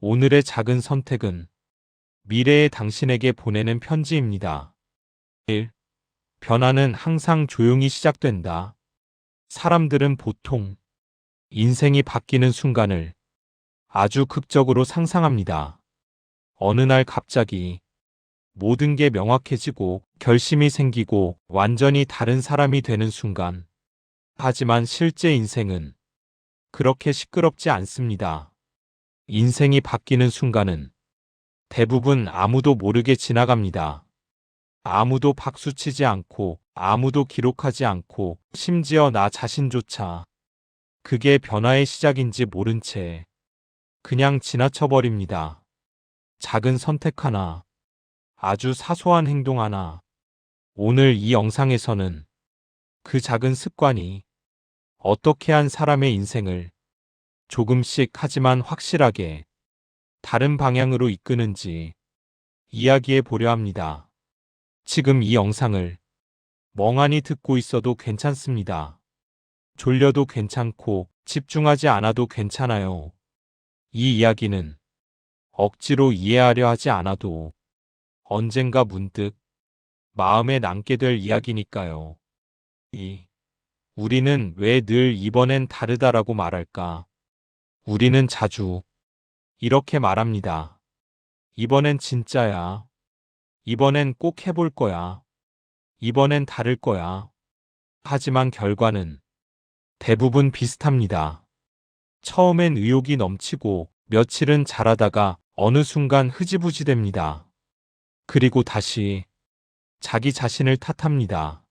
오늘의 작은 선택은 미래의 당신에게 보내는 편지입니다. 1. 변화는 항상 조용히 시작된다. 사람들은 보통 인생이 바뀌는 순간을 아주 극적으로 상상합니다. 어느 날 갑자기 모든 게 명확해지고 결심이 생기고 완전히 다른 사람이 되는 순간. 하지만 실제 인생은 그렇게 시끄럽지 않습니다. 인생이 바뀌는 순간은 대부분 아무도 모르게 지나갑니다. 아무도 박수치지 않고, 아무도 기록하지 않고, 심지어 나 자신조차 그게 변화의 시작인지 모른 채 그냥 지나쳐버립니다. 작은 선택 하나, 아주 사소한 행동 하나. 오늘 이 영상에서는 그 작은 습관이 어떻게 한 사람의 인생을 조금씩 하지만 확실하게 다른 방향으로 이끄는지 이야기해 보려 합니다. 지금 이 영상을 멍하니 듣고 있어도 괜찮습니다. 졸려도 괜찮고 집중하지 않아도 괜찮아요. 이 이야기는 억지로 이해하려 하지 않아도 언젠가 문득 마음에 남게 될 이야기니까요. 2. 우리는 왜 늘 이번엔 다르다라고 말할까? 우리는 자주 이렇게 말합니다. 이번엔 진짜야. 이번엔 꼭 해볼 거야. 이번엔 다를 거야. 하지만 결과는 대부분 비슷합니다. 처음엔 의욕이 넘치고 며칠은 잘하다가 어느 순간 흐지부지 됩니다. 그리고 다시 자기 자신을 탓합니다.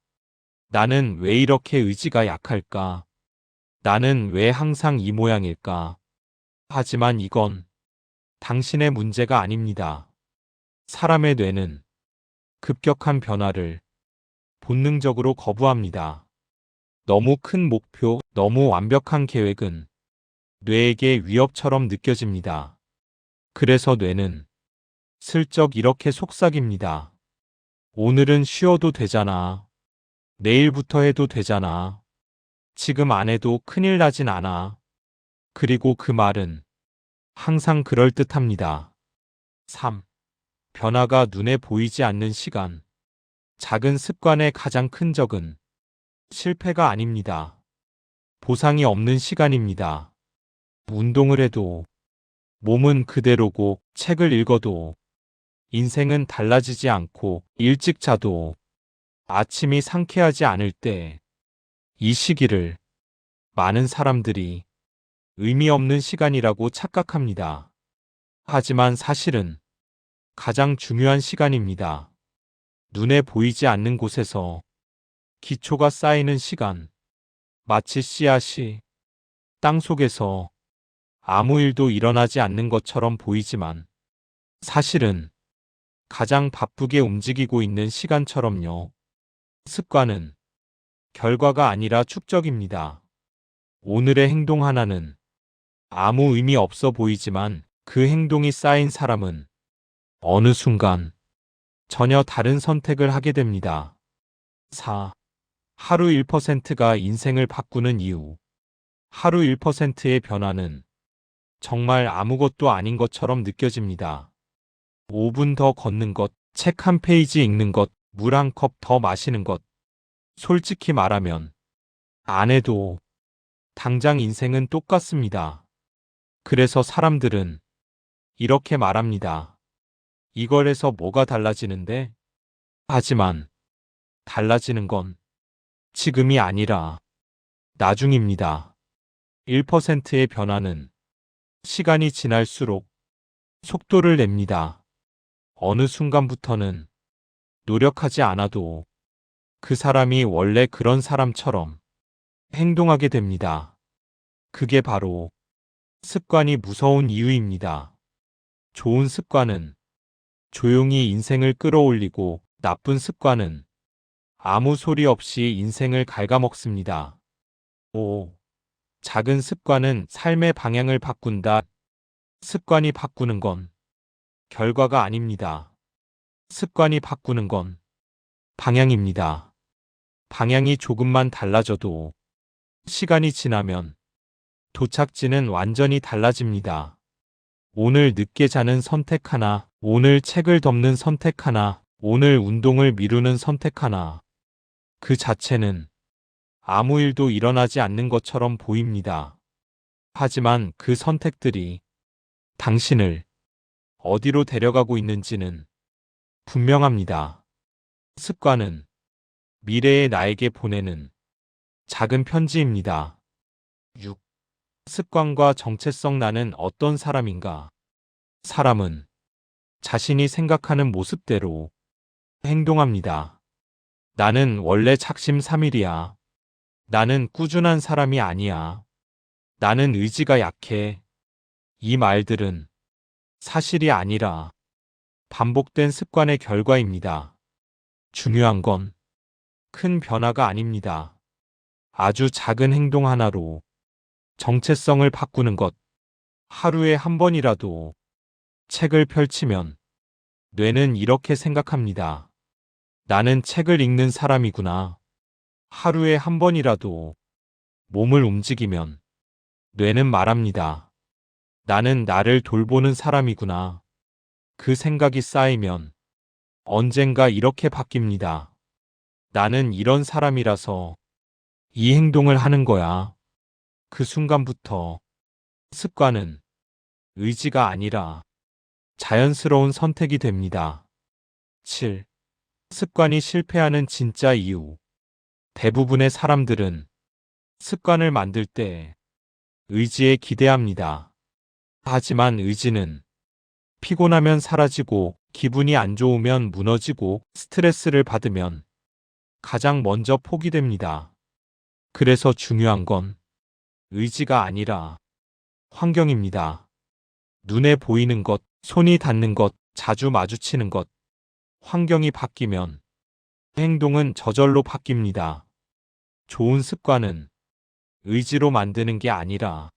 나는 왜 이렇게 의지가 약할까? 나는 왜 항상 이 모양일까? 하지만 이건 당신의 문제가 아닙니다. 사람의 뇌는 급격한 변화를 본능적으로 거부합니다. 너무 큰 목표, 너무 완벽한 계획은 뇌에게 위협처럼 느껴집니다. 그래서 뇌는 슬쩍 이렇게 속삭입니다. 오늘은 쉬어도 되잖아. 내일부터 해도 되잖아. 지금 안 해도 큰일 나진 않아. 그리고 그 말은 항상 그럴듯합니다. 3. 변화가 눈에 보이지 않는 시간. 작은 습관의 가장 큰 적은 실패가 아닙니다. 보상이 없는 시간입니다. 운동을 해도, 몸은 그대로고, 책을 읽어도, 인생은 달라지지 않고, 일찍 자도, 아침이 상쾌하지 않을 때, 이 시기를 많은 사람들이 의미 없는 시간이라고 착각합니다. 하지만 사실은 가장 중요한 시간입니다. 눈에 보이지 않는 곳에서 기초가 쌓이는 시간. 마치 씨앗이 땅 속에서 아무 일도 일어나지 않는 것처럼 보이지만 사실은 가장 바쁘게 움직이고 있는 시간처럼요. 습관은 결과가 아니라 축적입니다. 오늘의 행동 하나는 아무 의미 없어 보이지만 그 행동이 쌓인 사람은 어느 순간 전혀 다른 선택을 하게 됩니다. 4. 하루 1%가 인생을 바꾸는 이유. 하루 1%의 변화는 정말 아무것도 아닌 것처럼 느껴집니다. 5분 더 걷는 것, 책 한 페이지 읽는 것, 물 한 컵 더 마시는 것. 솔직히 말하면 안 해도 당장 인생은 똑같습니다. 그래서 사람들은 이렇게 말합니다. 이걸 해서 뭐가 달라지는데? 하지만 달라지는 건 지금이 아니라 나중입니다. 1%의 변화는 시간이 지날수록 속도를 냅니다. 어느 순간부터는 노력하지 않아도 그 사람이 원래 그런 사람처럼 행동하게 됩니다. 그게 바로 습관이 무서운 이유입니다. 좋은 습관은 조용히 인생을 끌어올리고 나쁜 습관은 아무 소리 없이 인생을 갉아먹습니다. 5. 작은 습관은 삶의 방향을 바꾼다. 습관이 바꾸는 건 결과가 아닙니다. 습관이 바꾸는 건 방향입니다. 방향이 조금만 달라져도 시간이 지나면 도착지는 완전히 달라집니다. 오늘 늦게 자는 선택 하나, 오늘 책을 덮는 선택 하나, 오늘 운동을 미루는 선택 하나. 그 자체는 아무 일도 일어나지 않는 것처럼 보입니다. 하지만 그 선택들이 당신을 어디로 데려가고 있는지는 분명합니다. 습관은 미래의 나에게 보내는 작은 편지입니다. 6. 습관과 정체성. 나는 어떤 사람인가? 사람은 자신이 생각하는 모습대로 행동합니다. 나는 원래 작심삼일이야. 나는 꾸준한 사람이 아니야. 나는 의지가 약해. 이 말들은 사실이 아니라 반복된 습관의 결과입니다. 중요한 건 큰 변화가 아닙니다. 아주 작은 행동 하나로 정체성을 바꾸는 것. 하루에 한 번이라도 책을 펼치면 뇌는 이렇게 생각합니다. 나는 책을 읽는 사람이구나. 하루에 한 번이라도 몸을 움직이면 뇌는 말합니다. 나는 나를 돌보는 사람이구나. 그 생각이 쌓이면 언젠가 이렇게 바뀝니다. 나는 이런 사람이라서 이 행동을 하는 거야. 그 순간부터 습관은 의지가 아니라 자연스러운 선택이 됩니다. 7. 습관이 실패하는 진짜 이유. 대부분의 사람들은 습관을 만들 때 의지에 기대합니다. 하지만 의지는 피곤하면 사라지고, 기분이 안 좋으면 무너지고, 스트레스를 받으면 가장 먼저 포기됩니다. 그래서 중요한 건 의지가 아니라 환경입니다. 눈에 보이는 것, 손이 닿는 것, 자주 마주치는 것. 환경이 바뀌면 행동은 저절로 바뀝니다. 좋은 습관은 의지로 만드는 게 아니라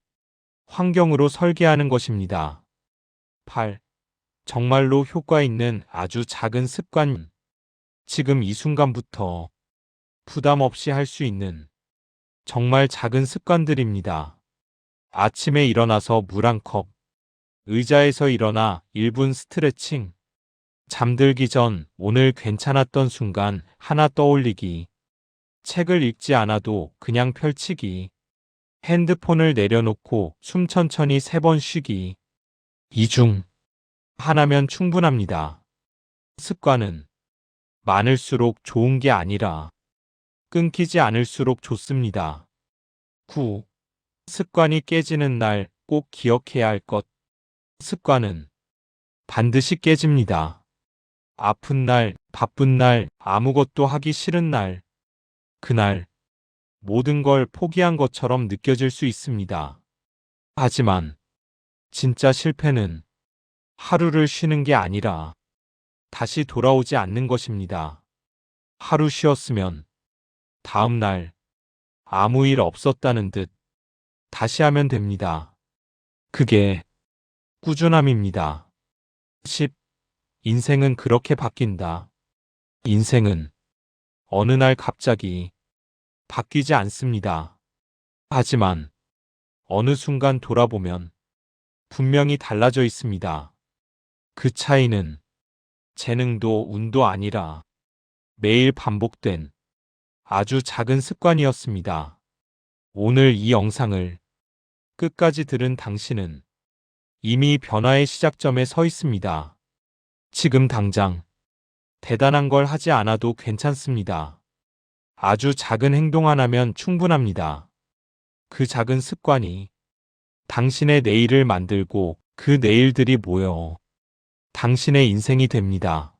환경으로 설계하는 것입니다. 8. 정말로 효과 있는 아주 작은 습관. 지금 이 순간부터 부담 없이 할 수 있는 정말 작은 습관들입니다. 아침에 일어나서 물 한 컵, 의자에서 일어나 1분 스트레칭, 잠들기 전 오늘 괜찮았던 순간 하나 떠올리기, 책을 읽지 않아도 그냥 펼치기, 핸드폰을 내려놓고 숨 천천히 3번 쉬기. 이 중 하나면 충분합니다. 습관은 많을수록 좋은 게 아니라 끊기지 않을수록 좋습니다. 9. 습관이 깨지는 날 꼭 기억해야 할 것. 습관은 반드시 깨집니다. 아픈 날, 바쁜 날, 아무것도 하기 싫은 날. 그날 모든 걸 포기한 것처럼 느껴질 수 있습니다. 하지만 진짜 실패는 하루를 쉬는 게 아니라 다시 돌아오지 않는 것입니다. 하루 쉬었으면 다음 날 아무 일 없었다는 듯 다시 하면 됩니다. 그게 꾸준함입니다. 10. 인생은 그렇게 바뀐다. 인생은 어느 날 갑자기 바뀌지 않습니다. 하지만 어느 순간 돌아보면 분명히 달라져 있습니다. 그 차이는 재능도 운도 아니라 매일 반복된 아주 작은 습관이었습니다. 오늘 이 영상을 끝까지 들은 당신은 이미 변화의 시작점에 서 있습니다. 지금 당장 대단한 걸 하지 않아도 괜찮습니다. 아주 작은 행동 하나면 충분합니다. 그 작은 습관이 당신의 내일을 만들고 그 내일들이 모여 당신의 인생이 됩니다.